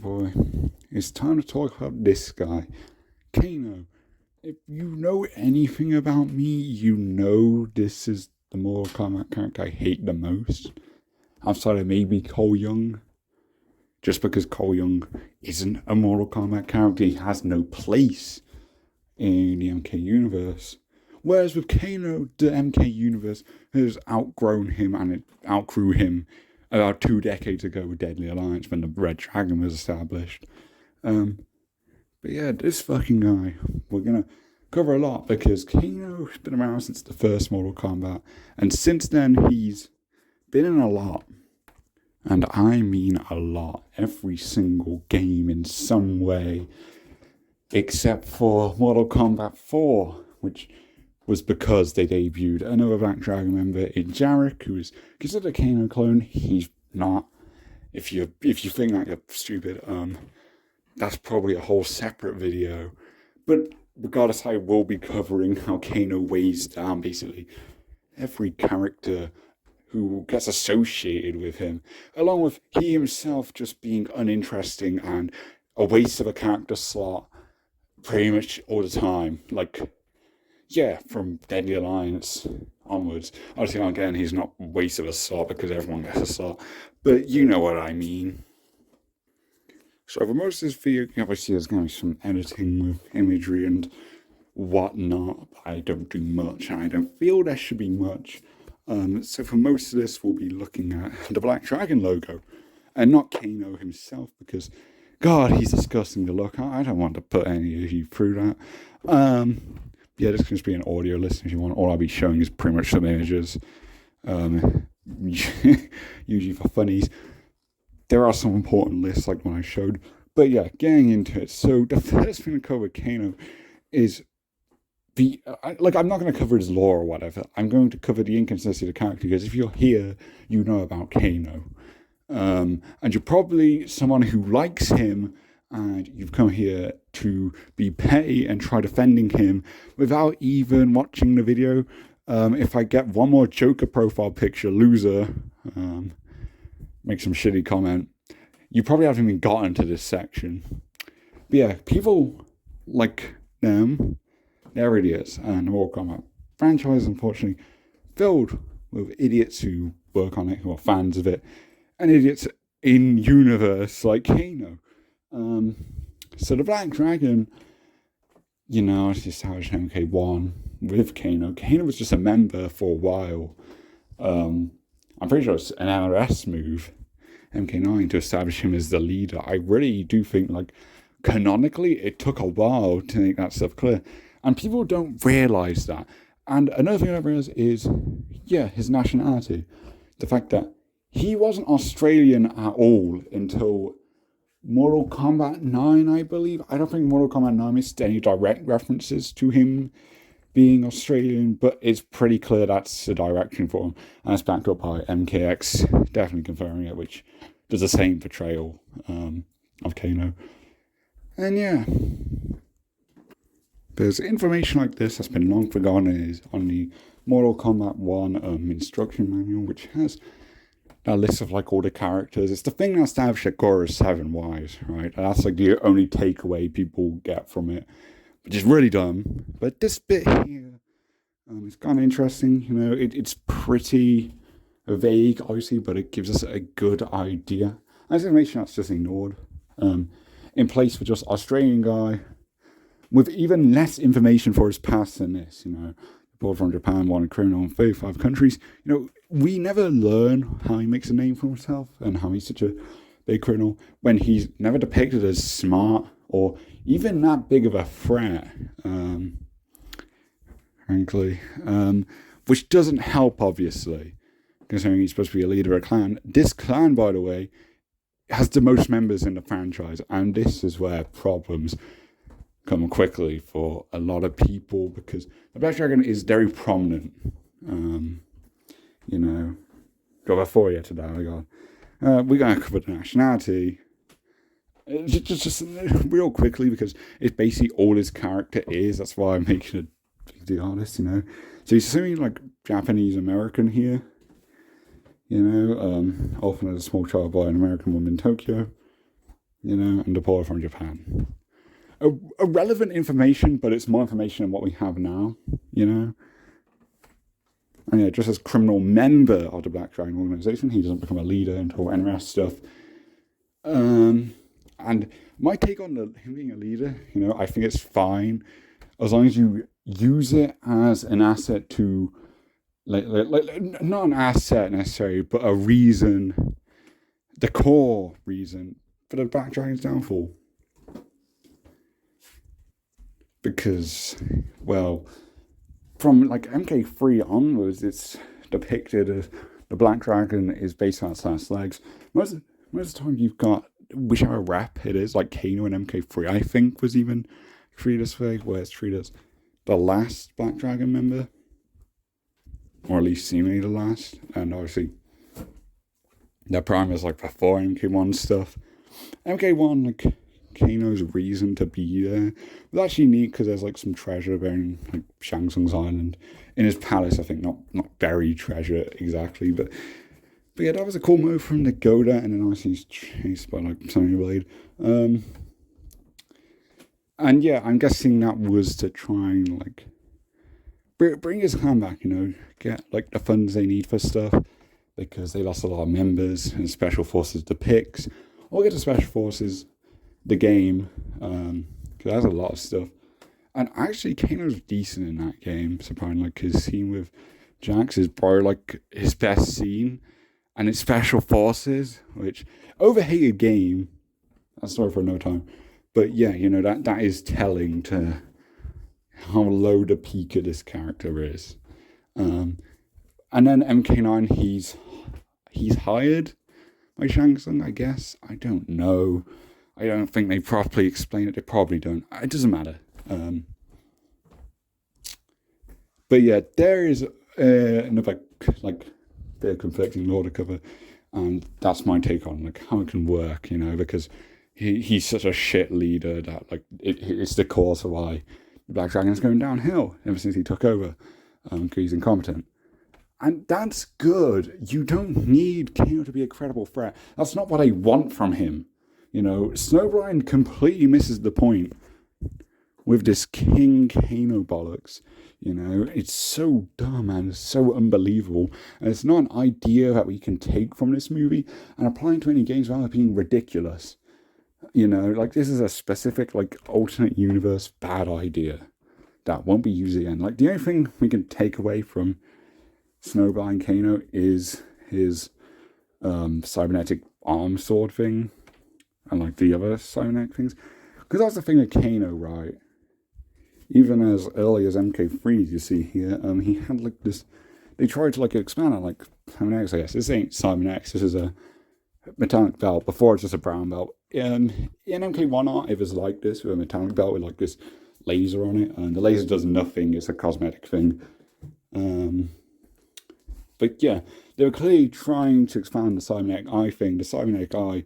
boy, it's time to talk about this guy, Kano. If you know anything about me, you know this is the Mortal Kombat character I hate the most. Outside of maybe Cole Young. Just because Cole Young isn't a Mortal Kombat character, he has no place in the MK universe. Whereas with Kano, the MK universe has outgrown him and it outgrew him about 2 decades ago with Deadly Alliance when the Red Dragon was established. But yeah, this fucking guy, we're gonna cover a lot because Kano's been around since the first Mortal Kombat, and since then he's been in a lot. And I mean a lot. Every single game in some way, except for Mortal Kombat 4, which was because they debuted another Black Dragon member in Jarek, who is considered a Kano clone. He's not. If you think that, you're stupid. That's probably a whole separate video. But regardless, I will be covering how Kano weighs down basically every character who gets associated with him, along with he himself just being uninteresting and a waste of a character slot pretty much all the time. Like, yeah, from Deadly Alliance onwards. Obviously, again, he's not a waste of a slot because everyone gets a slot, but you know what I mean. So for most of this video, obviously there's going to be some editing with imagery and whatnot. I don't do much, and I don't feel there should be much. So for most of this, we'll be looking at the Black Dragon logo, and not Kano himself, because, God, he's disgusting to look at. I don't want to put any of you through that. Yeah, this can just be an audio listen if you want. All I'll be showing is pretty much some images, usually for funnies. There are some important lists like one I showed, but yeah, getting into it. So the first thing to cover with Kano is I'm not going to cover his lore or whatever. I'm going to cover the inconsistency of the character, because if you're here, you know about Kano. And you're probably someone who likes him, and you've come here to be petty and try defending him without even watching the video. If I get one more Joker profile picture, loser, make some shitty comment, you probably haven't even gotten to this section. But yeah, people like them, they're idiots, and the Mortal Kombat franchise, unfortunately, filled with idiots who work on it, who are fans of it, and idiots in universe like Kano. So the Black Dragon, it's established MK1 with Kano. Kano was just a member for a while. I'm pretty sure it's an MRS move, MK9, to establish him as the leader. I really do think, canonically, it took a while to make that stuff clear. And people don't realise that. And another thing I don't realise is, his nationality. The fact that he wasn't Australian at all until Mortal Kombat 9, I believe. I don't think Mortal Kombat 9 missed any direct references to him being Australian, but it's pretty clear that's the direction for him. And it's backed up by MKX, definitely confirming it, which does the same portrayal of Kano. And yeah, there's information like this that's been long forgotten is on the Mortal Kombat 1 instruction manual, which has a list of all the characters. It's the thing that established that Gora's 7 wives, right? And that's the only takeaway people get from it, which is really dumb. But this bit here is kind of interesting. It's pretty vague, obviously, but it gives us a good idea. That's information that's just ignored. In place for just Australian guy, with even less information for his past than this, brought from Japan, won a criminal in 35 countries. We never learn how he makes a name for himself and how he's such a big criminal when he's never depicted as smart or even that big of a threat, frankly. Which doesn't help, obviously, considering he's supposed to be a leader of a clan. This clan, by the way, has the most members in the franchise, and this is where problems come quickly for a lot of people, because the Black Dragon is very prominent. Got about 4 yet today, my God. We're going to cover the nationality just real quickly, because it's basically all his character is. That's why I'm making a big deal out of this, So he's assuming Japanese American here. Often as a small child by an American woman in Tokyo. and deployed from Japan. Irrelevant information, but it's more information than what we have now, And yeah, just as criminal member of the Black Dragon organization, he doesn't become a leader until NRS stuff. And my take on him being a leader, I think it's fine as long as you use it as an asset to, like not an asset necessarily, but a reason, the core reason for the Black Dragon's downfall. Because, well, from like MK3 onwards, it's depicted as the Black Dragon is based on its last legs. Most of the time you've got whichever rep it is, like Kano and MK3, I think was even treated this way, where it's treated as the last Black Dragon member. Or at least seemingly the last. And obviously, their prime is like before MK1 stuff. MK1, like, Kano's reason to be there was actually neat because there's like some treasure bearing like Shang Tsung's island in his palace. I think not buried treasure exactly, but yeah, that was a cool move from the Goda, and then obviously he's chased by like Sonya Blade. And yeah, I'm guessing that was to try and like bring his clan back, get like the funds they need for stuff because they lost a lot of members and Special Forces the picks. Or get the Special Forces the game, because that's a lot of stuff. And actually, Kano's decent in that game, surprisingly. Like his scene with Jax is probably like his best scene, and his Special Forces, which overhated game. That's a story for no time. But yeah, that is telling to how low the peak of this character is. And then MK9, he's hired by Shang Tsung, I guess. I don't know. I don't think they properly explain it. They probably don't. It doesn't matter. But yeah, there is another like bit of conflicting lore to cover, and that's my take on like how it can work. Because he's such a shit leader that like it's the cause of why the Black Dragon is going downhill ever since he took over, because he's incompetent. And that's good. You don't need Kano to be a credible threat. That's not what I want from him. Snowblind completely misses the point with this King Kano bollocks. It's so dumb and so unbelievable. And it's not an idea that we can take from this movie and apply it to any games without being ridiculous. Like this is a specific, like, alternate universe bad idea that won't be used again. Like, the only thing we can take away from Snowblind Kano is his cybernetic arm sword thing. And like the other cybernetic things. Because that's the thing with Kano, right? Even as early as MK3, you see here, he had like this. They tried to like expand on like cybernetics, I guess. This ain't cybernetics, this is a metallic belt. Before it's just a brown belt. In MK1 art, it was like this, with a metallic belt with like this laser on it. And the laser does nothing, it's a cosmetic thing. But yeah, they were clearly trying to expand the cybernetic eye thing. The cybernetic eye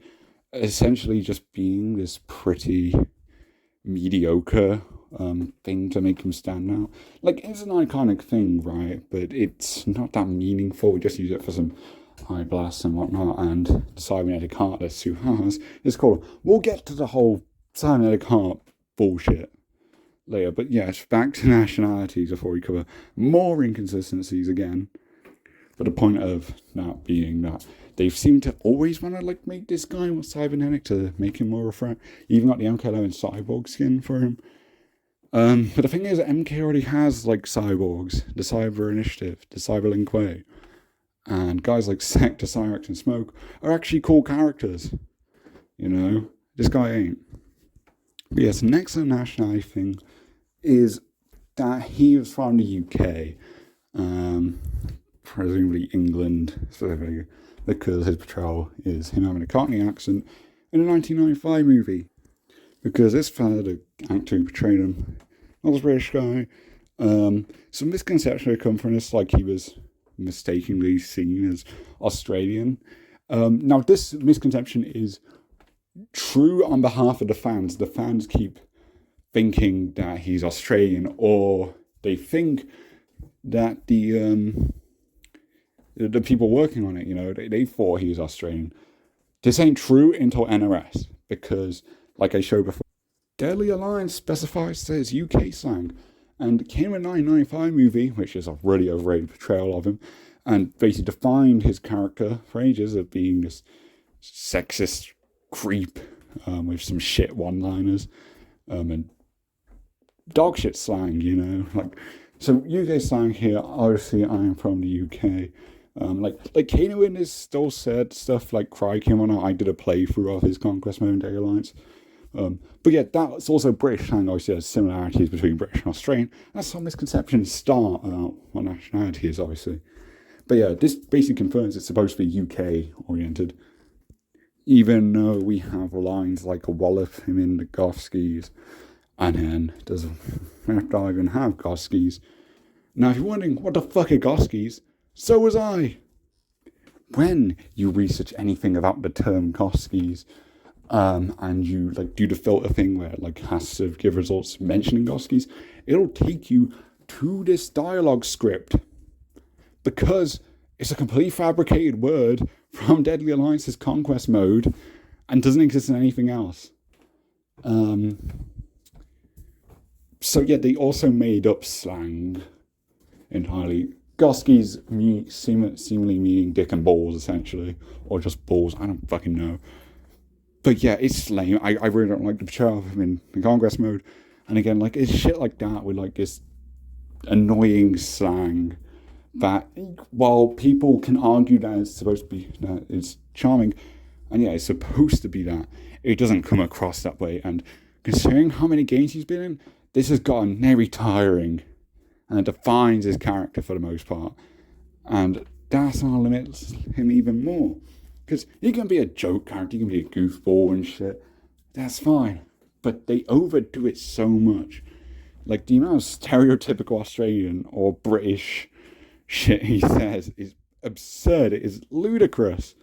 essentially just being this pretty mediocre thing to make him stand out. Like, it's an iconic thing, right? But it's not that meaningful. We just use it for some eye blasts and whatnot. And the cybernetic heart that Sue has is cool. We'll get to the whole cybernetic heart bullshit later. But yes, back to nationalities before we cover more inconsistencies again. But the point of that being that they seem to always want to like make this guy more cybernetic to make him more of a threat. You even got the MK11 cyborg skin for him. But the thing is, MK already has like cyborgs, the Cyber Initiative, the Cyber Link Way, and guys like Sector, Cyrex, and Smoke are actually cool characters. This guy ain't. But yes, next nationality thing is that he was from the UK. Presumably England, specifically, because his portrayal is him having a Cockney accent in a 1995 movie. Because this fella, the actor who portrayed him, was a British guy. Some misconception had come from this, like he was mistakenly seen as Australian. Now, this misconception is true on behalf of the fans. The fans keep thinking that he's Australian, or they think that the people working on it, they thought he was Australian. This ain't true until NRS, because, like I showed before, Deadly Alliance specifies as UK slang, and came in 1995 movie, which is a really overrated portrayal of him, and basically defined his character for ages of being this sexist creep with some shit one-liners and dog shit slang, you know, like. So UK slang here, obviously I am from the UK. Like Kano in his still said stuff like Cry came on. I did a playthrough of his Conquest Mode and Deadly Alliance. But yeah, that's also British slang. Obviously, there's similarities between British and Australian. That's how misconceptions start about what nationality is, obviously. But yeah, this basically confirms it's supposed to be UK oriented. Even though we have lines like a wallop him in the Gothskis, and then does not even have Gothskis. Now, if you're wondering what the fuck are Gothskis, so was I. When you research anything about the term Gothskis, and you like do the filter thing where it like has to give results mentioning Gothskis, it'll take you to this dialogue script because it's a completely fabricated word from Deadly Alliance's Conquest Mode and doesn't exist in anything else. So yeah, they also made up slang entirely. Gothskis seemingly meaning dick and balls, essentially. Or just balls, I don't fucking know. But yeah, it's lame. I really don't like the portrayal of him in the Conquest Mode. And again, like, it's shit like that with like this annoying slang that, while people can argue that it's supposed to be, that it's charming, and yeah, it's supposed to be that, it doesn't come across that way. And considering how many games he's been in, this has gotten very tiring, and it defines his character for the most part. And that's what limits him even more. Because he can be a joke character, he can be a goofball and shit. That's fine. But they overdo it so much. Like, the amount of stereotypical Australian or British shit he says is absurd. It is ludicrous.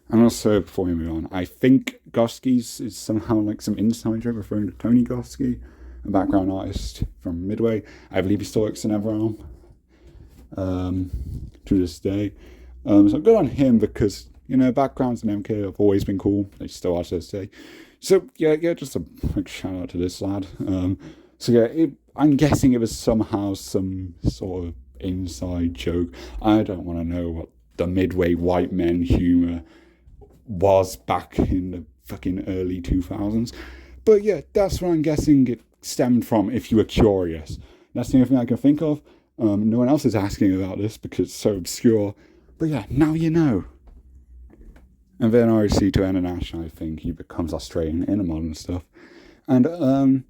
And also, before we move on, I think Gothskis is somehow like some inside joke referring to Tony Gothski, a background artist from Midway. I believe he still works in Everrealm to this day. So good on him because, you know, backgrounds in MK have always been cool. They still are to this day. So yeah, just a quick shout out to this lad. So yeah, I'm guessing it was somehow some sort of inside joke. I don't want to know what the Midway white men humour was back in the fucking early 2000s. But yeah, that's what I'm guessing it stemmed from, if you were curious. That's the only thing I can think of. No one else is asking about this because it's so obscure. But yeah, now you know. And then obviously to international, I think he becomes Australian in the modern stuff. And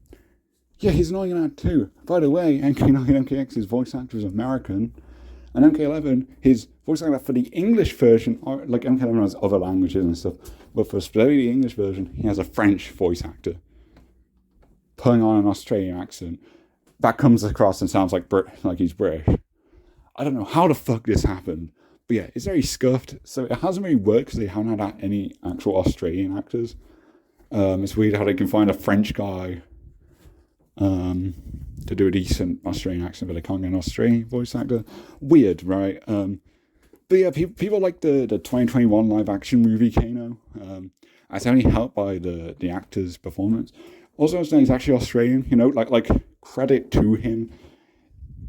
yeah, he's annoying in that too. By the way, MK9 and MKX's voice actor is American. And MK11, his voice actor for the English version, or like MK11 has other languages and stuff, but for specifically the English version, he has a French voice actor putting on an Australian accent. That comes across and sounds like he's British. I don't know how the fuck this happened. But yeah, it's very scuffed. So it hasn't really worked because they haven't had any actual Australian actors. It's weird how they can find a French guy to do a decent Australian accent, but they can't get an Australian voice actor. Weird, right? But yeah, people like the 2021 live action movie Kano. It's only helped by the actor's performance. Also, he's actually Australian. You know, like credit to him.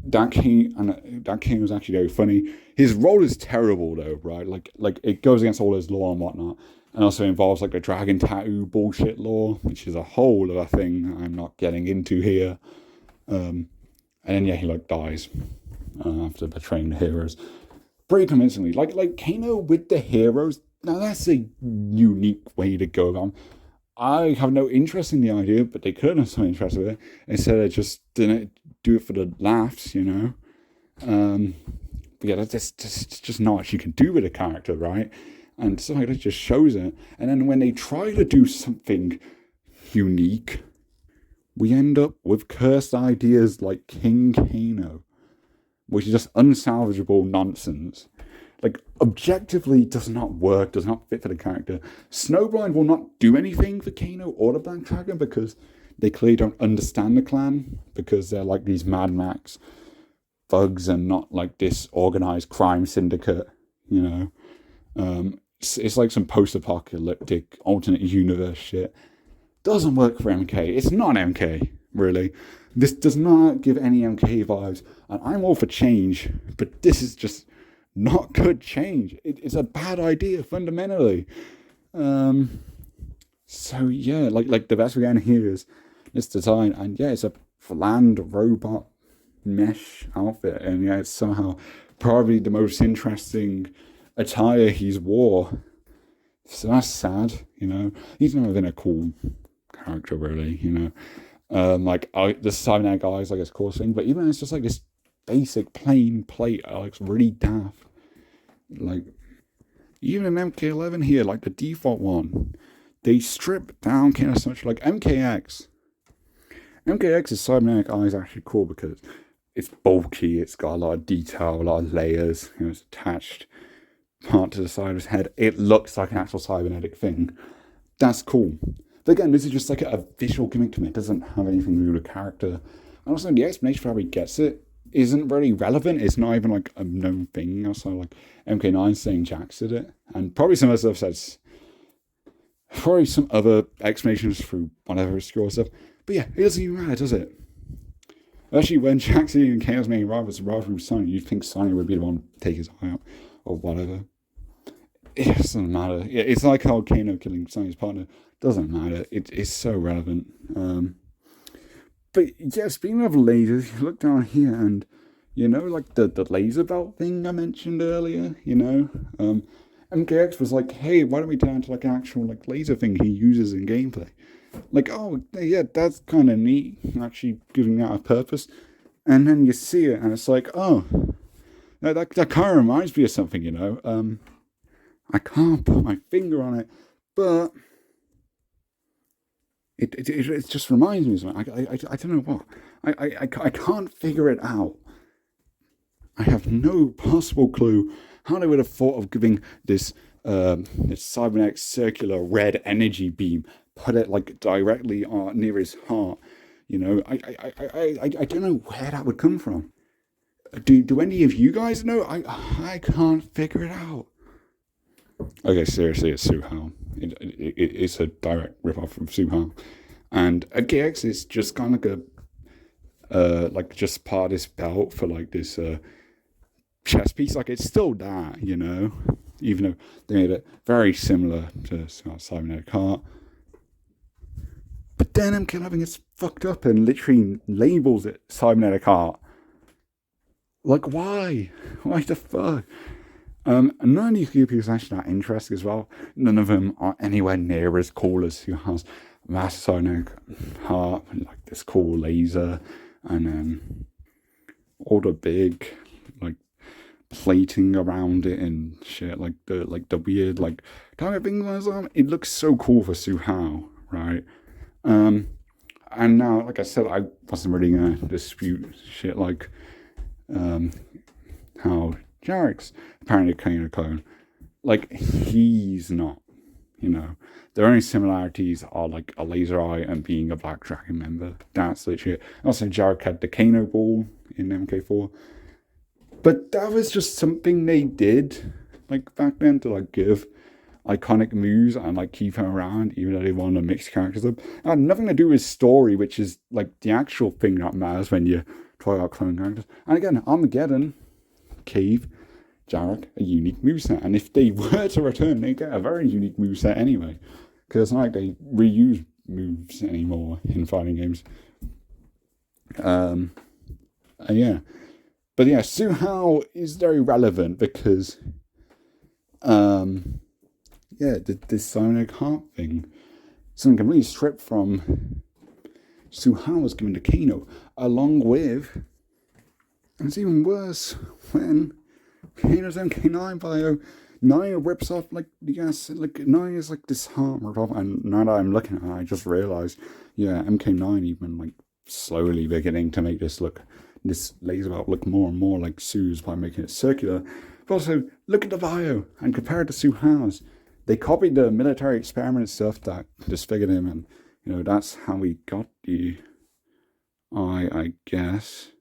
That King was actually very funny. His role is terrible though, right? Like it goes against all his law and whatnot, and also involves like the dragon tattoo bullshit law, which is a whole other thing I'm not getting into here. And then yeah, he like dies after betraying the heroes pretty convincingly. Like Kano with the heroes. Now that's a unique way to go about. I have no interest in the idea, but they could have some interest with it. Instead, they just didn't do it for the laughs, you know. But yeah, that's just not what you can do with a character, right? And so like, that just shows it. And then when they try to do something unique, we end up with cursed ideas like King Kano, which is just unsalvageable nonsense. Like, objectively does not work, does not fit for the character. Snowblind will not do anything for Kano or the Black Dragon because they clearly don't understand the clan, because they're like these Mad Max thugs and not like this organized crime syndicate, you know. it's like some post-apocalyptic alternate universe shit. Doesn't work for MK. It's not MK, really. This does not give any MK vibes, and I'm all for change, but this is just not good change. It's a bad idea fundamentally. So yeah, like the best we can here is this design, and yeah, it's a bland robot mesh outfit, and yeah, it's somehow probably the most interesting attire he's wore. So that's sad, you know. He's never been a cool character, really, you know. The cybernetic eyes, like, it's cool thing, but even it's just like this basic plain plate, looks really daft. Like, even in MK11 here, like the default one, they strip down kind of such like MKX. MKX's cybernetic eye is actually cool because it's bulky, it's got a lot of detail, a lot of layers, you know, it's attached part to the side of his head. It looks like an actual cybernetic thing. That's cool. But again, this is just like a visual gimmick to me. It doesn't have anything to do with character. And also, the explanation for how he gets it isn't really relevant. It's not even like a known thing. Also, like MK9 saying Jax did it. And probably some other stuff says, probably some other explanations through whatever obscure stuff. But yeah, it doesn't even matter, does it? Actually, when Jax and Kano's main rival with Sonny, you'd think Sonny would be the one to take his eye out, or whatever. It doesn't matter. It's like how Kano killing Sonny's partner. Doesn't matter. It's so relevant. But yeah, speaking of lasers, you look down here and, you know, like the laser belt thing I mentioned earlier, you know, MKX was like, hey, why don't we turn into like an actual like laser thing he uses in gameplay? Like, oh yeah, that's kind of neat, actually giving that a purpose. And then you see it and it's like, oh, that kind of reminds me of something, you know. I can't put my finger on it, but it just reminds me of something. I don't know what. I can't figure it out. I have no possible clue how they would have thought of giving this cybernetic circular red energy beam, put it like directly near his heart. You know, I don't know where that would come from. Do any of you guys know? I can't figure it out. Okay, seriously, it's Suhao. It's a direct rip-off from Suhao. And MKX is just kind of like just part of this belt for like this chest piece. Like, it's still that, you know, even though they made it very similar to Cybernetic Heart. But then MK11 gets fucked up and literally labels it Cybernetic Heart. Like, why? Why the fuck? None of these people are actually that interesting as well. None of them are anywhere near as cool as who has massive cybernetic heart, like this cool laser, and all the big like plating around it and shit, like the weird like target things on. It looks so cool for Suhao, right? And now, like I said, I wasn't really gonna dispute shit like how Jarek's apparently a Kano clone. Like, he's not, you know. Their only similarities are like a laser eye and being a Black Dragon member. That's literally it. Also, Jarek had the Kano ball in MK4. But that was just something they did, like, back then to like give iconic moves and like keep him around, even though they wanted to mix characters up. It had nothing to do with story, which is like the actual thing that matters when you try out clone characters. And again, Armageddon gave Jarek a unique moveset, and if they were to return, they get a very unique moveset anyway, because it's not like they reuse moves anymore in fighting games. Yeah, but yeah, Suhao is very relevant because yeah, this Sonic Heart thing, something completely stripped from Suhao was given to Kano, along with, and it's even worse when Kano's MK9 bio, Naya rips off like like Naya's like this heart ripped off, and now that I'm looking at it, I just realised, yeah, MK9 even like slowly beginning to make this laser belt look more and more like Sue's by making it circular. But also, look at the bio and compare it to Suhao's. They copied the military experiment stuff that disfigured him, and you know that's how he got the eye, I guess.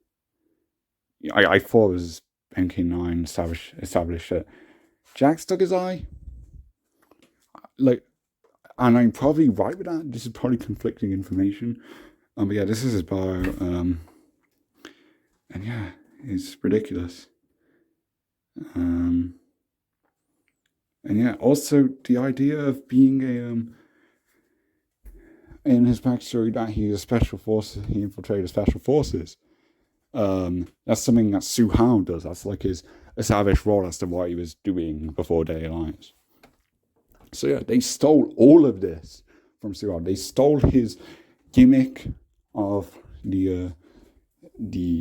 I thought it was MK9 established that Jax took his eye. like, and I'm probably right with that. This is probably conflicting information. But yeah, this is his bio. And yeah, it's ridiculous. And yeah, also the idea of being in his backstory that he's a special forces, he infiltrated special forces. That's something that Su Hao does. That's like his established role as to what he was doing before Day Alliance. So yeah, they stole all of this from Su Hao. They stole his gimmick of the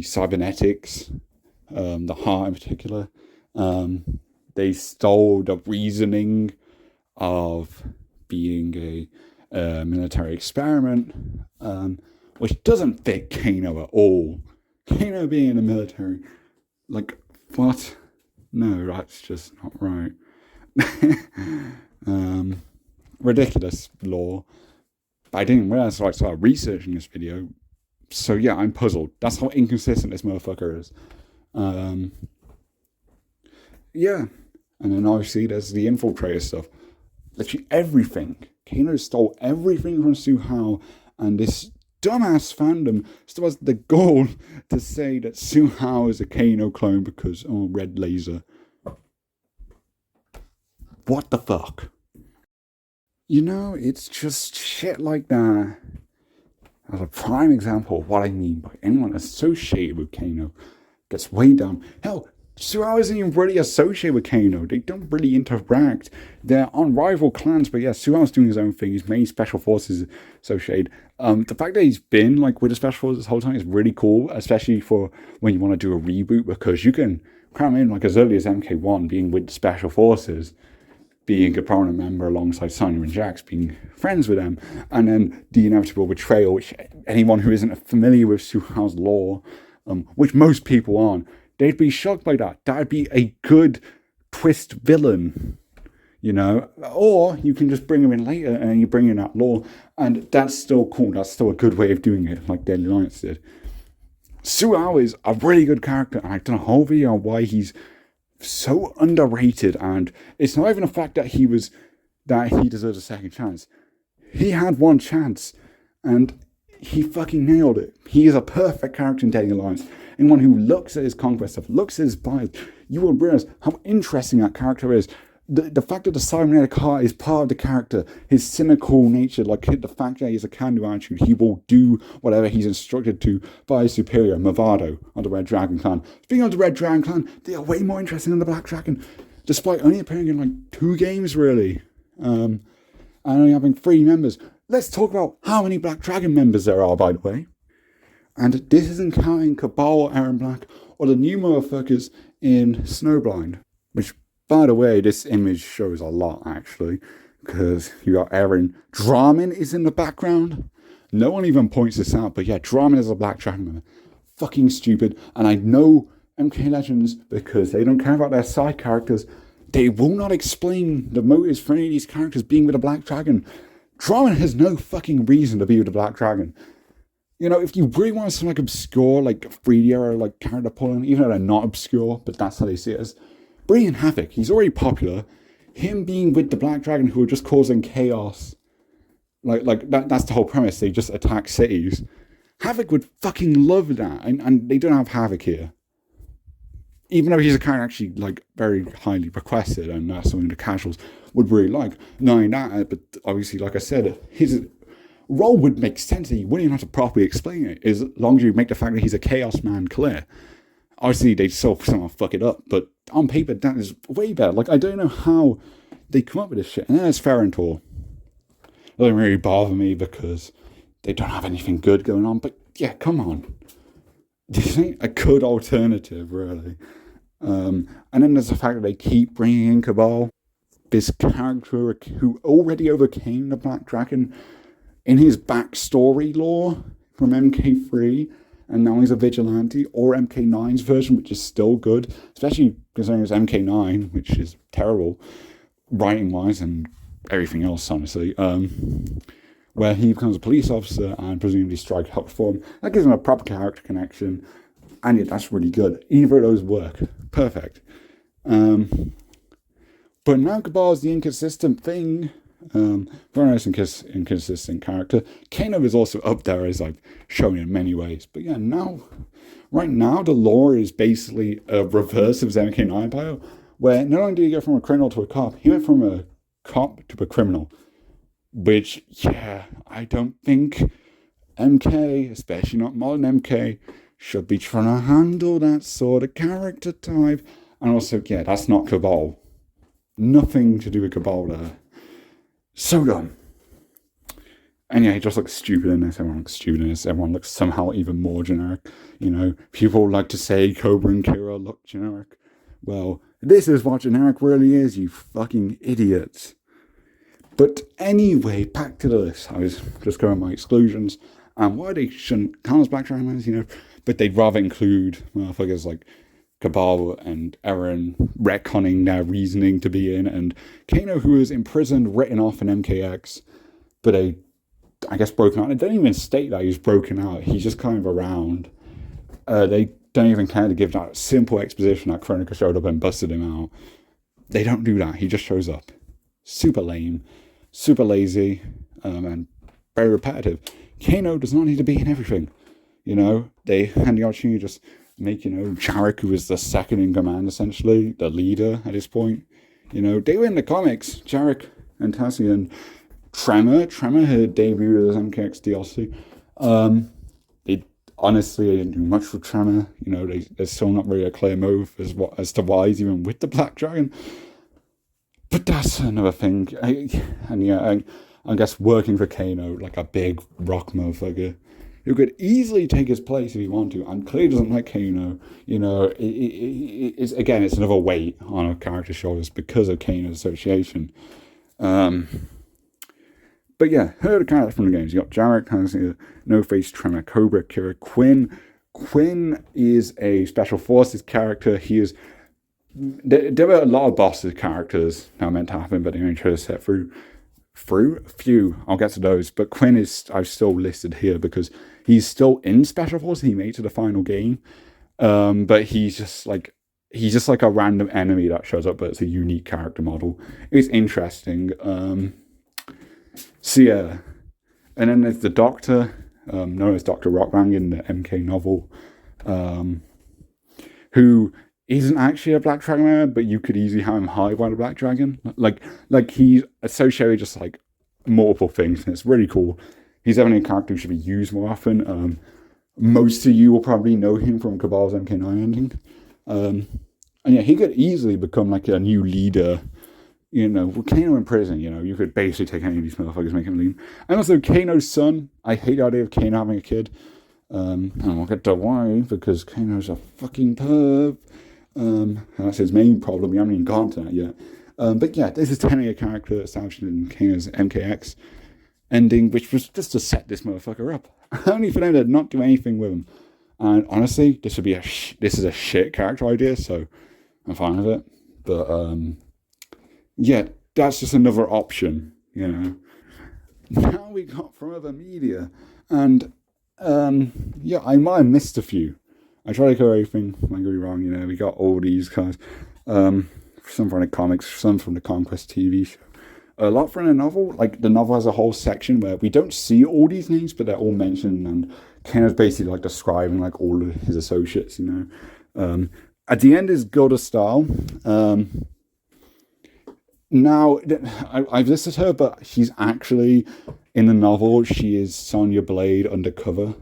cybernetics, the heart in particular. They stole the reasoning of being a military experiment, which doesn't fit Kano at all. Kano being in the military, like, what? No, that's just not right. Ridiculous lore. But I didn't realize until I started researching this video. So yeah, I'm puzzled. That's how inconsistent this motherfucker is. Yeah. And then obviously there's the infiltrator stuff. Literally everything. Kano stole everything from Su Hao, and this dumbass fandom still has the goal to say that Su Hao is a Kano clone because, oh, red laser. What the fuck? You know, it's just shit like that. As a prime example of what I mean by anyone associated with Kano gets way down. Hell, Su Hao isn't even really associated with Kano. They don't really interact. They're on rival clans, but yeah, Su Hao's doing his own thing. He's made special forces associated. The fact that he's been like with the special forces this whole time is really cool, especially for when you want to do a reboot, because you can cram in like as early as MK1 being with the special forces, being a prominent member alongside Sonya and Jax, being friends with them, and then the inevitable betrayal, which anyone who isn't familiar with Su Hao's lore, which most people aren't, they'd be shocked by that. That'd be a good twist villain, you know? Or you can just bring him in later and you bring in that lore, and that's still cool. That's still a good way of doing it, like Deadly Alliance did. Su Hao is a really good character, and I've done a whole video on why he's so underrated, and it's not even the fact that he deserves a second chance. He had one chance, and he fucking nailed it. He is a perfect character in Deadly Alliance. Anyone who looks at his conquest stuff, looks at his bios, you will realize how interesting that character is. The fact that the cybernetic heart is part of the character, his cynical nature, like the fact that he has a can-do attitude, he will do whatever he's instructed to by his superior, Movado, of the Red Dragon Clan. Speaking of the Red Dragon Clan, they are way more interesting than the Black Dragon, despite only appearing in like 2 games, really. And only having 3 members. Let's talk about how many Black Dragon members there are, by the way. And this isn't counting Cabal, Aaron Black, or the new motherfuckers in Snowblind. Which, by the way, this image shows a lot, actually. Because you got Aaron. Dramin is in the background. No one even points this out, but yeah, Dramin is a Black Dragon member. Fucking stupid. And I know MK Legends, because they don't care about their side characters, they will not explain the motives for any of these characters being with a Black Dragon. Dramin has no fucking reason to be with a Black Dragon. You know, if you really want some like obscure, like 3D era like character pulling, even though they're not obscure, but that's how they see it as, bring in Havoc. He's already popular. Him being with the Black Dragon who are just causing chaos, like that's the whole premise. They just attack cities. Havoc would fucking love that, and they don't have Havoc here. Even though he's a character actually like very highly requested, and that's something the casuals would really like. Knowing that, but obviously, like I said, his role would make sense. He wouldn't even have to properly explain it, as long as you make the fact that he's a chaos man clear. Obviously, they still somehow fuck it up, but on paper, that is way better. Like, I don't know how they come up with this shit. And then there's Ferrentor. It doesn't really bother me because they don't have anything good going on, but yeah, come on. This ain't a good alternative, really. And then there's the fact that they keep bringing in Cabal, this character who already overcame the Black Dragon in his backstory lore from MK3, and now he's a vigilante, or MK9's version, which is still good, especially considering it's MK9, which is terrible, writing-wise and everything else, honestly, where he becomes a police officer and presumably strike help for him. That gives him a proper character connection, and yeah, that's really good. Either of those work. Perfect. But now Cabal's the inconsistent thing. Very nice inconsistent character. Kano is also up there as like shown in many ways. But yeah, right now, the lore is basically a reverse of his MK9 bio, where not only did he go from a criminal to a cop, he went from a cop to a criminal. Which, yeah, I don't think MK, especially not modern MK, should be trying to handle that sort of character type. And also, yeah, that's not Cabal. Nothing to do with Cabal there. So dumb. And yeah, he just looks stupid in this. Everyone looks stupid in this. Everyone looks somehow even more generic. You know, people like to say Cobra and Kira look generic. Well, this is what generic really is, you fucking idiots. But anyway, back to this. I was just going my exclusions and why they shouldn't count as Black Dragon, you know, but they'd rather include motherfuckers like Cabal and Eren retconning their reasoning to be in, and Kano, who was imprisoned, written off in MKX, but I guess broken out. They don't even state that he's broken out. He's just kind of around. They don't even care to give that simple exposition that Chronica showed up and busted him out. They don't do that. He just shows up. Super lame, super lazy, and very repetitive. Kano does not need to be in everything. You know, they had the opportunity to just make, you know, Jarek, who was the second in command, essentially, the leader at this point. You know, they were in the comics, Jarek and Tassie, and Tremor had debuted as MKX DLC. They honestly didn't do much for Tremor. You know, there's still not really a clear move as to why he's even with the Black Dragon. But that's another thing. I guess working for Kano, like a big rock motherfucker, who could easily take his place if he wanted to, and clearly doesn't like Kano. You know, it's another weight on a character's shoulders because of Kano's association. But yeah, heard a character from the games. You got Jarek, has No Face, Tremor, Cobra, Kira, Quinn. Quinn is a special forces character. He is. There were a lot of bosses characters that were meant to happen, but they only chose to set through a few. I'll get to those. But Quinn I've still listed here because he's still in Special Forces. He made it to the final game. But he's just like a random enemy that shows up, but it's a unique character model. It's interesting. So yeah. And then there's the Doctor, known as Dr. Rockbang in the MK novel, who isn't actually a Black Dragon member, but you could easily have him hired by the Black Dragon. Like he's associated with just like multiple things, and it's really cool. He's definitely a character who should be used more often. Most of you will probably know him from Cabal's MK9 ending. And yeah, he could easily become like a new leader. You know, with Kano in prison, you know, you could basically take any of these motherfuckers, make him lean. And also Kano's son. I hate the idea of Kano having a kid. And I'll get to why, because Kano's a fucking perv. And that's his main problem. We haven't even gone to that yet. But yeah, this is technically a character established in Kano's MKX ending, which was just to set this motherfucker up. Only for them to not do anything with him. And honestly, this is a shit character idea, so I'm fine with it. But yeah, that's just another option, you know. Now we got from other media, and yeah, I might have missed a few. I try to cover everything. I might go wrong, you know. We got all these guys. Some from the comics, some from the Conquest TV show. A lot from the novel. Like, the novel has a whole section where we don't see all these names, but they're all mentioned, and Ken's basically like describing like all of his associates, you know. At the end is Gilda Style. Now, I've listed her, but she's actually, in the novel, she is Sonya Blade undercover.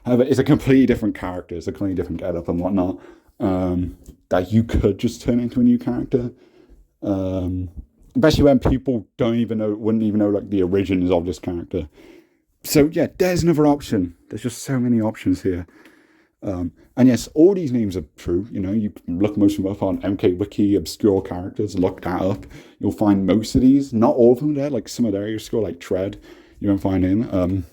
However, it's a completely different character. It's a completely different getup and whatnot. That you could just turn into a new character. Especially when people wouldn't even know like the origins of this character. So yeah, there's another option. There's just so many options here. And yes, all these names are true. You know, you can look most of them up on MK Wiki, obscure characters, look that up. You'll find most of these. Not all of them there, like some of their obscure, like Tread, you won't find him.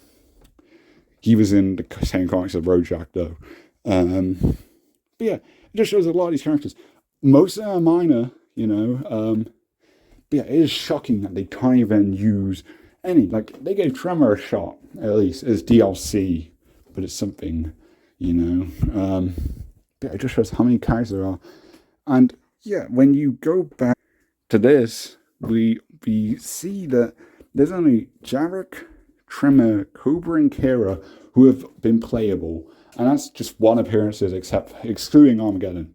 He was in the same comics as Rojack, though. But yeah, it just shows a lot of these characters. Most of them are minor, you know. But yeah, it is shocking that they can't even use any. Like, they gave Tremor a shot, at least, as DLC. But it's something, you know. But it just shows how many characters there are. And yeah, when you go back to this, we see that there's only Jarek, Tremor, Cobra, and Kira who have been playable, and that's just one appearances, excluding Armageddon.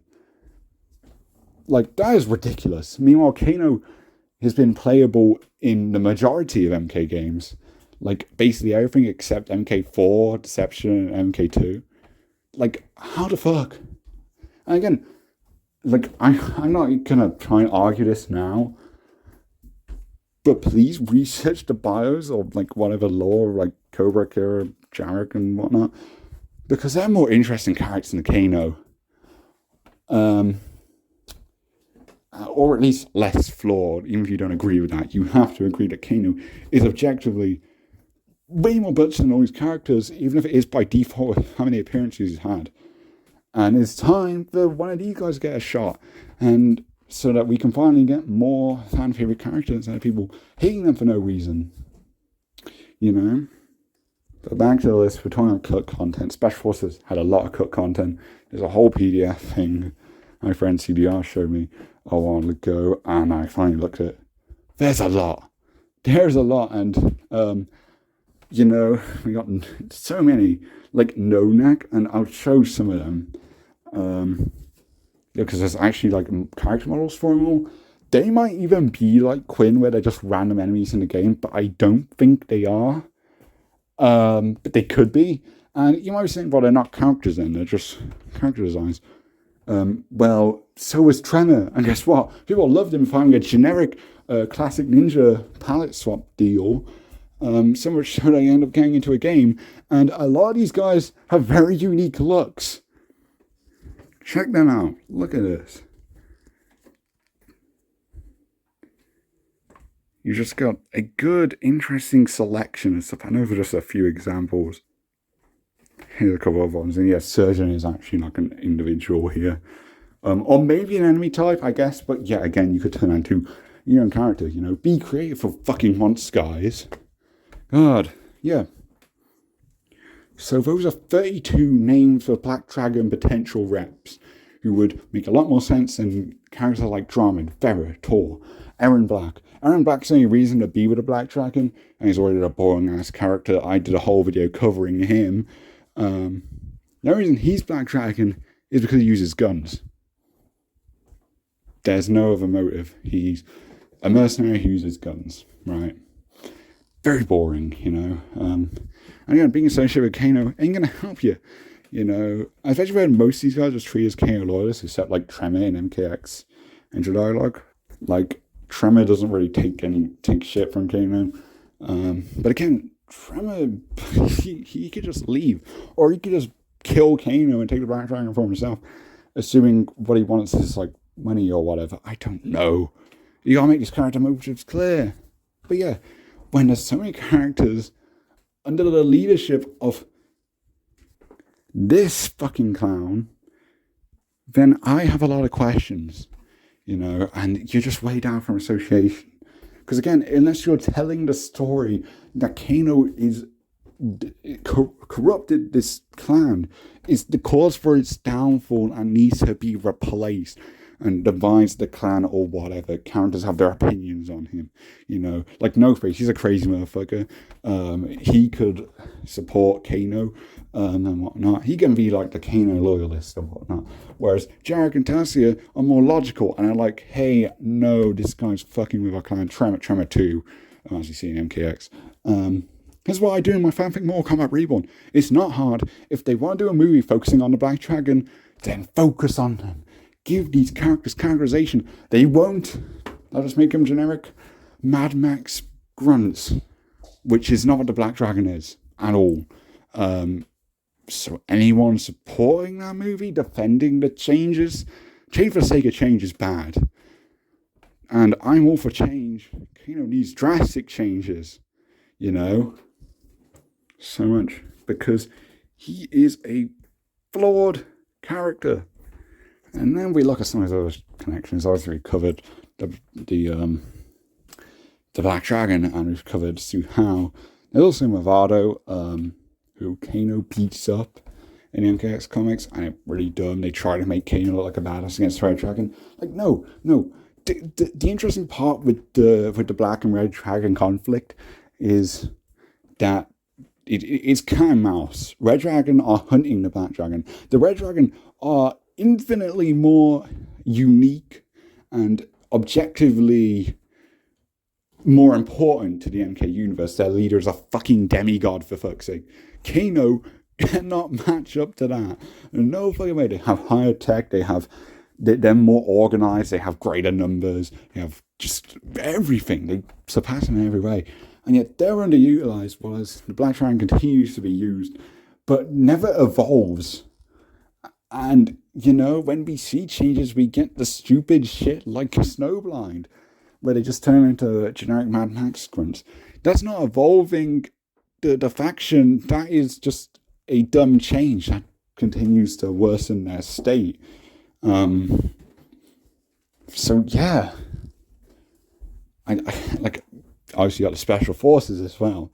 Like, that is ridiculous. Meanwhile, Kano has been playable in the majority of MK games. Like, basically everything except MK4, Deception, and MK2. Like, how the fuck? And again, like, I'm not gonna try and argue this now, but please research the bios of, like, whatever lore, like, Cobra, Kira, Jarek, and whatnot, because they're more interesting characters than Kano. Or at least less flawed, even if you don't agree with that. You have to agree that Kano is objectively way more butch than all these characters, even if it is by default how many appearances he's had. And it's time for one of these guys to get a shot, and so that we can finally get more fan favorite characters instead of people hating them for no reason. You know? But back to the list, we're talking about cut content. Special Forces had a lot of cut content. There's a whole PDF thing my friend CDR showed me a while ago, and I finally looked at it. There's a lot, and you know, we got so many, like No Neck, and I'll show some of them, because there's actually like character models for them all. They might even be like Quinn, where they're just random enemies in the game, but I don't think they are. But they could be, and you might be saying, well, they're not characters then, they're just character designs. Well, so was Tremor, and guess what? People loved him finding a generic classic ninja palette swap deal, so much so they end up getting into a game, and a lot of these guys have very unique looks. Check them out. Look at this. You just got a good, interesting selection of stuff. I know for just a few examples. Here's a couple of ones, and yes, Surgeon is actually like an individual here. Or maybe an enemy type, I guess, but yeah, again, you could turn into your own character, you know. Be creative for fucking once, guys. God, yeah. So those are 32 names for Black Dragon potential reps, who would make a lot more sense than characters like Draman, Farah, Tor, Aaron Black. Aaron Black's the only reason to be with a Black Dragon, and he's already a boring-ass character. I did a whole video covering him. The only reason he's Black Dragon is because he uses guns. There's no other motive. He's a mercenary who uses guns, right? Very boring, you know. And again, being associated with Kano ain't gonna help you, you know. I've actually read most of these guys as treated as Kano loyalists, except like Tremor and MKX and Dialogue. Like, Tremor doesn't really take shit from Kano. But again, Tremor, he could just leave. Or he could just kill Kano and take the Black Dragon for himself, assuming what he wants is like money or whatever. I don't know. You gotta make these character motives clear. But yeah, when there's so many characters under the leadership of this fucking clown, then I have a lot of questions, you know, and you're just way down from association. Because again, unless you're telling the story that Kano is corrupted this clan, is the cause for its downfall and needs to be replaced, and divides the clan or whatever. Characters have their opinions on him, you know. Like No Face, he's a crazy motherfucker. He could support Kano and whatnot. He can be like the Kano loyalist and whatnot. Whereas Jarek and Tasia are more logical and are like, hey, no, this guy's fucking with our clan. Tremor 2, as you see in MKX. That's what I do in my fanfic Mortal Kombat Reborn. It's not hard. If they want to do a movie focusing on the Black Dragon, then focus on them. Give these characters characterization. They won't. They'll just make them generic Mad Max grunts, which is not what the Black Dragon is at all. So anyone supporting that movie, defending the changes, change for the sake of change is bad. And I'm all for change. Kano needs drastic changes, you know. So much. Because he is a flawed character. And then we look at some of those connections. Obviously, we covered the Black Dragon, and we've covered Su Hao. There's also Movado, who Kano beats up in the MKX comics, and it's really dumb. They try to make Kano look like a badass against Red Dragon. Like, no. the interesting part with the Black and Red Dragon conflict is that it's cat and mouse. Red Dragon are hunting the Black Dragon. The Red Dragon are infinitely more unique and objectively more important to the MK universe. Their leader is a fucking demigod, for fuck's sake. Kano cannot match up to that. No fucking way. They have higher tech. They're more organized. They have greater numbers. They have just everything. They surpass them in every way. And yet they're underutilized, whereas the Black Dragon continues to be used, but never evolves. And, when we see changes, we get the stupid shit like Snowblind, where they just turn into generic Mad Max grunts. That's not evolving the faction. That is just a dumb change that continues to worsen their state. So yeah, I obviously got the special forces as well,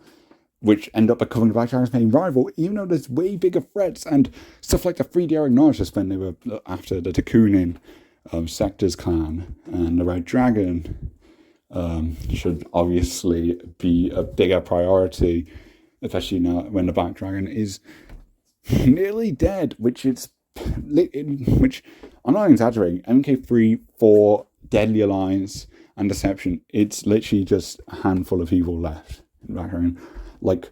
which end up becoming the Black Dragon's main rival, even though there's way bigger threats and stuff like the 3D acknowledged when they were after the Takunin Sector's clan, and the Red Dragon should obviously be a bigger priority, especially now when the Black Dragon is nearly dead, which I'm not exaggerating. MK3, 4, Deadly Alliance, and Deception, it's literally just a handful of people left in Black Dragon. Like,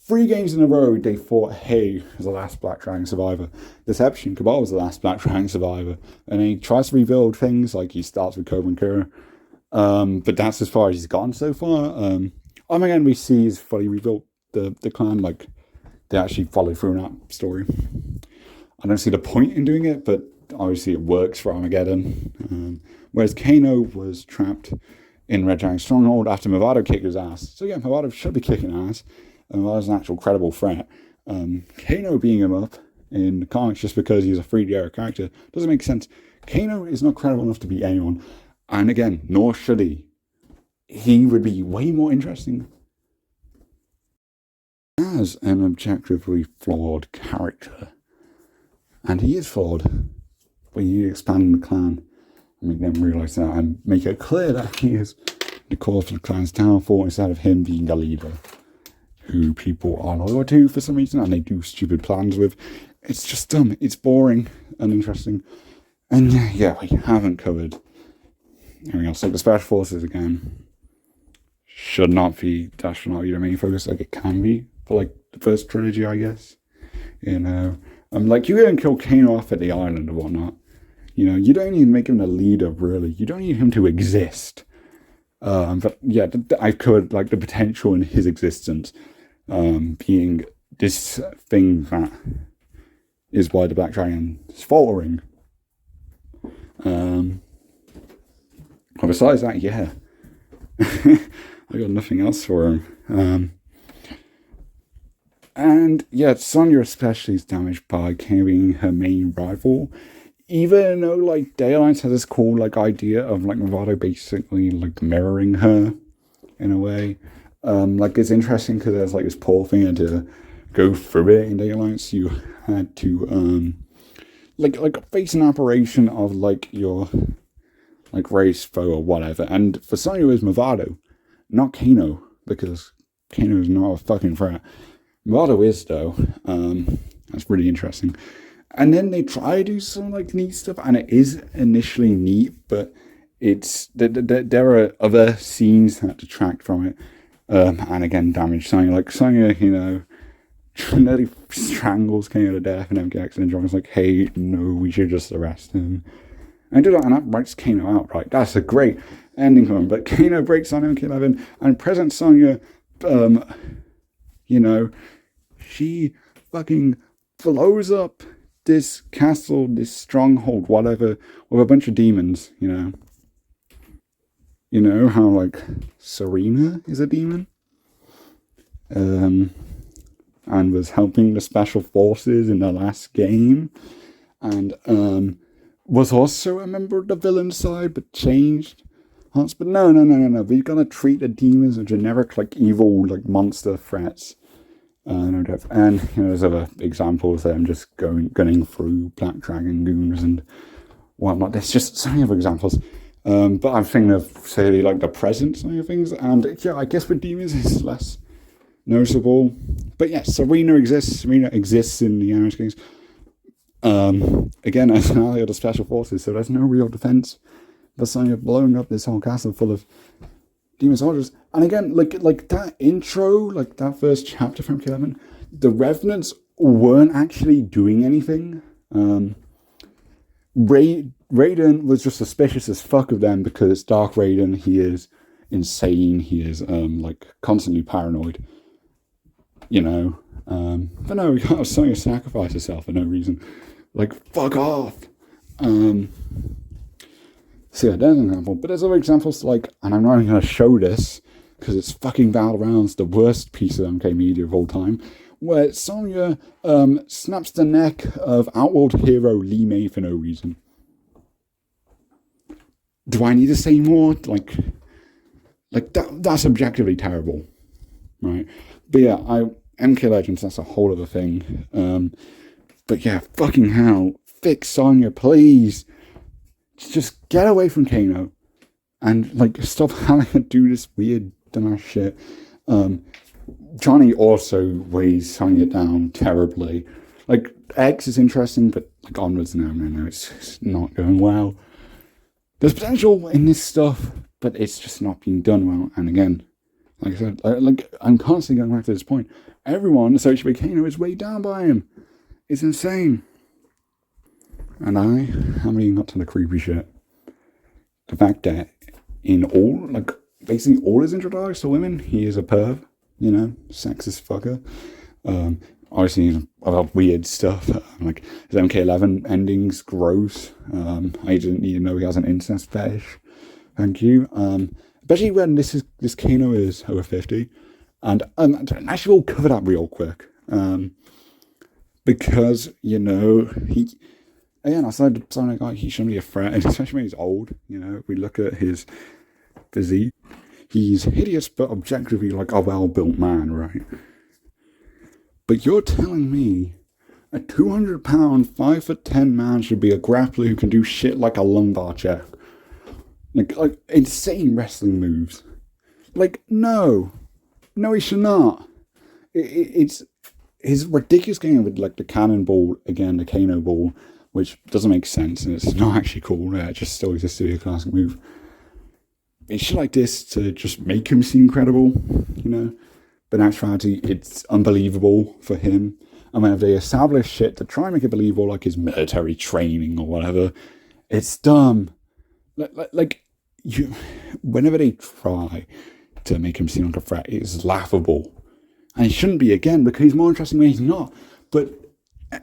3 games in a row, they fought Hay as the last Black Dragon survivor. Deception, Cabal was the last Black Dragon survivor. And he tries to rebuild things, like he starts with Cobra and Kira. But that's as far as he's gone so far. Armageddon we see is fully rebuilt the clan, like, they actually follow through on that story. I don't see the point in doing it, but obviously it works for Armageddon. Whereas Kano was trapped in Red Dragon's stronghold after Movado kicked his ass. So yeah, Movado should be kicking ass. Movado's an actual credible threat. Kano beating him up in the comics just because he's a 3D era character doesn't make sense. Kano is not credible enough to beat anyone. And again, nor should he. He would be way more interesting as an objectively flawed character. And he is flawed. But you expand the clan and make them realise that and make it clear that he is the cause for the clan's downfall instead of him being a leader who people are loyal to for some reason and they do stupid plans with. It's just dumb. It's boring, uninteresting. And yeah, we haven't covered everything else. Like the Special Forces again should not be the main focus like it can be for like the first trilogy, I guess. Like you can kill Kano off at the island or whatnot. You don't need to make him the leader, really. You don't need him to exist. But yeah, I could like the potential in his existence being this thing that is why the Black Dragon is faltering. But besides that, yeah, I got nothing else for him. And yeah, Sonya especially is damaged by Kano being her main rival. Even though like Day Alliance has this cool like idea of like Movado basically like mirroring her in a way. Like it's interesting because there's like this poll thing and to go through it in Day Alliance you had to like face an operation of like your like race foe or whatever. And for Sonya it was Movado, not Kano, because Kano is not a fucking threat. Movado is though. That's really interesting. And then they try to do some like neat stuff, and it is initially neat, but it's there are other scenes that detract from it, and again damage Sonya. Like Sonya, nearly strangles Kano to death, and MKX and John's like, "Hey, no, we should just arrest him." And do that, and that writes Kano out. Right, that's a great ending for him. But Kano breaks on MK11, and present Sonya, she fucking blows up this castle, this stronghold, whatever, with a bunch of demons, You know how, like, Serena is a demon? And was helping the Special Forces in the last game. And was also a member of the villain side, but changed. But no. We've got to treat the demons as generic, like, evil, like, monster threats. And there's other examples there. I'm just gunning through Black Dragon goons and whatnot. There's just so many other examples. But I'm thinking of, say, like the present side of things. And yeah, I guess with demons it's less noticeable. But yeah, Serena exists. Serena exists in the Irish Kings. Again, as an ally of the special forces, so there's no real defense. But so you're blowing up this whole castle full of demon soldiers. And again, like that intro, like that first chapter from MK11, the Revenants weren't actually doing anything. Raiden was just suspicious as fuck of them because Dark Raiden, he is insane. He is like constantly paranoid. You know. But no, we can't have Sonya sacrifice herself for no reason. Like, fuck off. So yeah, there's an example. But there's other examples like, and I'm not even going to show this because it's fucking Battlegrounds, the worst piece of MK media of all time, where Sonya snaps the neck of Outworld hero Lee May for no reason. Do I need to say more? Like that's objectively terrible, right? But yeah, MK Legends, that's a whole other thing. But yeah, fucking hell, fix Sonya, please. Just get away from Kano and like stop having to do this weird dumbass shit. Johnny also weighs Sonya down terribly. Like X is interesting, but like onwards, no, it's not going well. There's potential in this stuff, but it's just not being done well. And again, like I said, I'm constantly going back to this point. Everyone associated with Kano is weighed down by him. It's insane. And I haven't even got to the creepy shit. The fact that in all, like, basically all his introductions to women, he is a perv, you know, sexist fucker. Obviously, he's about weird stuff, like his MK11 ending's gross. I didn't even know he has an incest fetish. Thank you. Especially when this Kano is over 50. And actually, we'll cover that real quick. Because, you know, again, I started sounding like he shouldn't be a threat, especially when he's old. You know, if we look at his physique, he's hideous, but objectively like a well-built man, right? But you're telling me a 200-pound, 5'10" man should be a grappler who can do shit like a lumbar check, like insane wrestling moves? Like, no, he should not. It's his ridiculous game with like the cannonball again, the Kano ball, which doesn't make sense and it's not actually cool. It just still exists to be a classic move. It's shit like this to just make him seem credible, you know. But in actuality, it's unbelievable for him. And whenever they establish shit to try and make it believable, like his military training or whatever, it's dumb. Whenever they try to make him seem like a threat, it's laughable. And it shouldn't be, again, because he's more interesting when he's not. But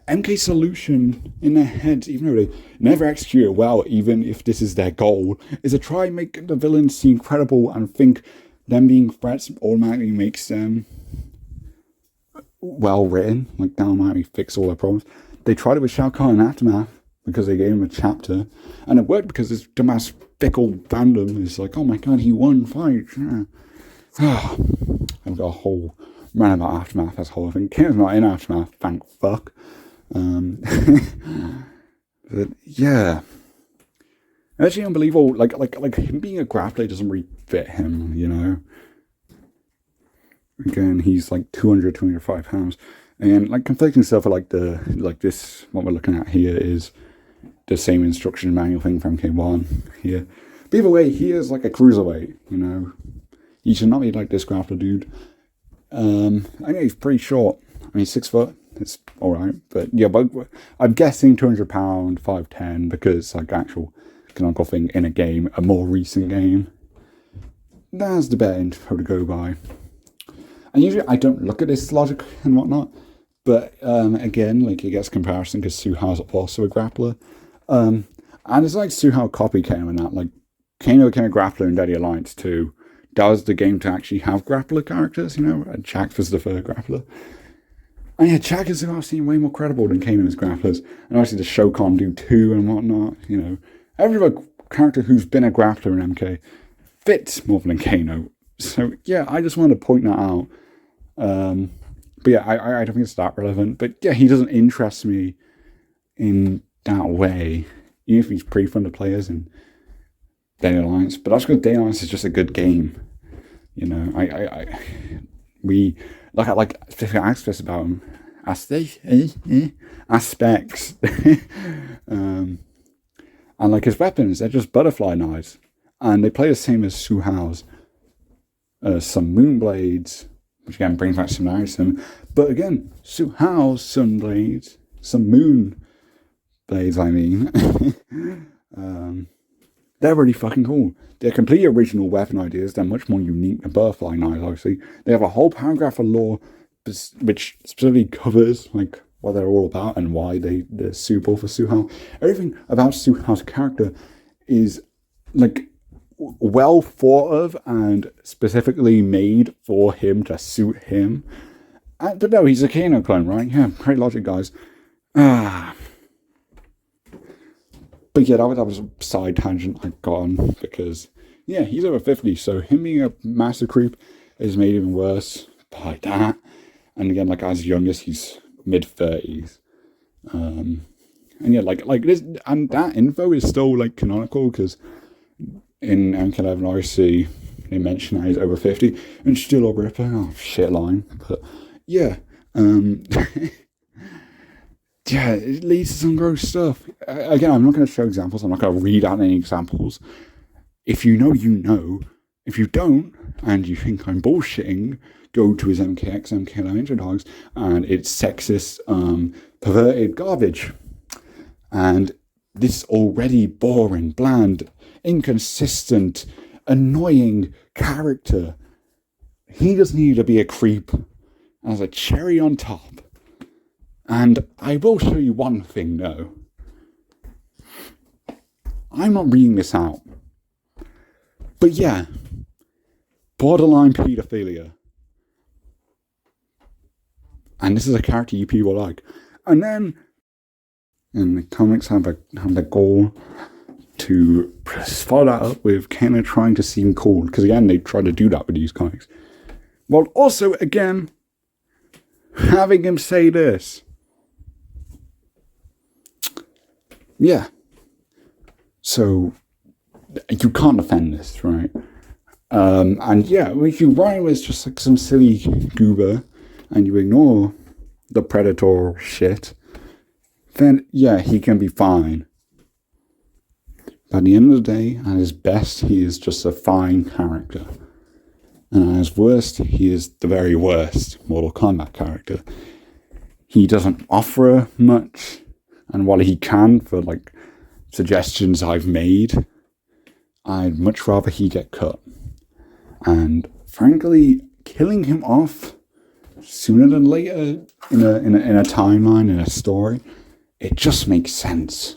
MK's solution in their heads, even though they never execute it well, even if this is their goal, is to try and make the villains seem credible and think them being threats automatically makes them well written, like that automatically fix all their problems. They tried it with Shao Kahn in Aftermath because they gave him a chapter, and it worked because this dumbass fickle fandom is like, oh my god, he won fight. I've got a whole rant about Aftermath, that's the whole thing. Kano's not in Aftermath, thank fuck. But yeah, actually unbelievable. Like him being a grappler doesn't really fit him, you know. Again, he's like 205 pounds, and like conflicting stuff. Like this, what we're looking at here is the same instruction manual thing from MK1 here. But either way, he is like a cruiserweight, you know. He should not be like this grappler dude. I know he's pretty short. I mean, 6 foot. It's all right, but yeah, but I'm guessing 200 pound, 5'10", because like actual canonical thing in a game, a more recent game. That's the better info to go by. And usually I don't look at this logic and whatnot, but again, like it gets comparison because Suha's also a grappler, and it's like Suha copy Kano and that. Like Kano became a grappler in Deadly Alliance 2. That was the game to actually have grappler characters, you know, and Jack was the third grappler. And yeah, Jack and Suha seem way more credible than Kano's grapplers. And obviously the Shokan do too and whatnot, you know. Every other character who's been a grappler in MK fits more than Kano. So yeah, I just wanted to point that out. But yeah, I don't think it's that relevant. But yeah, he doesn't interest me in that way. Even if he's pretty fun to play as. And Daily Alliance, but that's because Daily Alliance is just a good game. You know, we look at like specific aspects about him. Aspects. And like his weapons, they're just butterfly knives. And they play the same as Su Hao's. Some moon blades, which again brings back similarities to him. But again, Su Hao's sun blades, some moon blades, I mean. They're really fucking cool. They're completely original weapon ideas. They're much more unique than butterfly knives, obviously. They have a whole paragraph of lore which specifically covers like what they're all about and why they're suitable for Su Hao. Everything about Su Hao's character is like well thought of and specifically made for him to suit him. But no, he's a Kano clone, right? Yeah, great logic, guys. But yeah, that was a side tangent I got on because, yeah, he's over 50, so him being a master creep is made even worse by that. And again, like as young as he's mid-30s. And yeah, like this, and that info is still like canonical because in MK11 obviously they mention that he's over 50 and still a ripper. Oh, shit line. But yeah, yeah, it leads to some gross stuff. Again, I'm not going to show examples. I'm not going to read out any examples. If you know, you know. If you don't, and you think I'm bullshitting, go to his MKX, intro dogs, and it's sexist, perverted garbage. And this already boring, bland, inconsistent, annoying character, he just needed to be a creep as a cherry on top. And I will show you one thing, though. I'm not reading this out. But yeah, borderline pedophilia. And this is a character you people like. And then, and the comics have the goal to follow that up with Kano trying to seem cool. Because again, they try to do that with these comics. While also, again, having him say this. Yeah. So, you can't defend this, right? And yeah, if you write him as just like some silly goober, and you ignore the predator shit, then yeah, he can be fine. But at the end of the day, at his best, he is just a fine character. And at his worst, he is the very worst Mortal Kombat character. He doesn't offer much, and while he can for like suggestions I've made, I'd much rather he get cut. And frankly, killing him off sooner than later in a timeline, in a story, it just makes sense.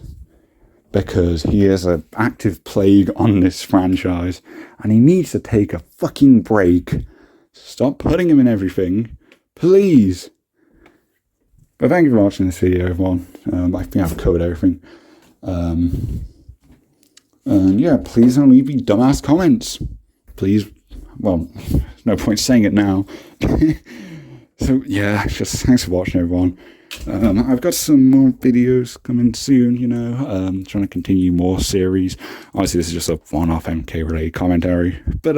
Because he is an active plague on this franchise, and he needs to take a fucking break. Stop putting him in everything, please. But thank you for watching this video, everyone. I think I've covered everything. And yeah, please don't leave me dumbass comments. Please, well, no point saying it now. So yeah, just thanks for watching, everyone. I've got some more videos coming soon, you know, trying to continue more series. Obviously, this is just a one-off MK-related commentary. But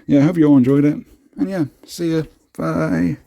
yeah, I hope you all enjoyed it. And yeah, see ya. Bye.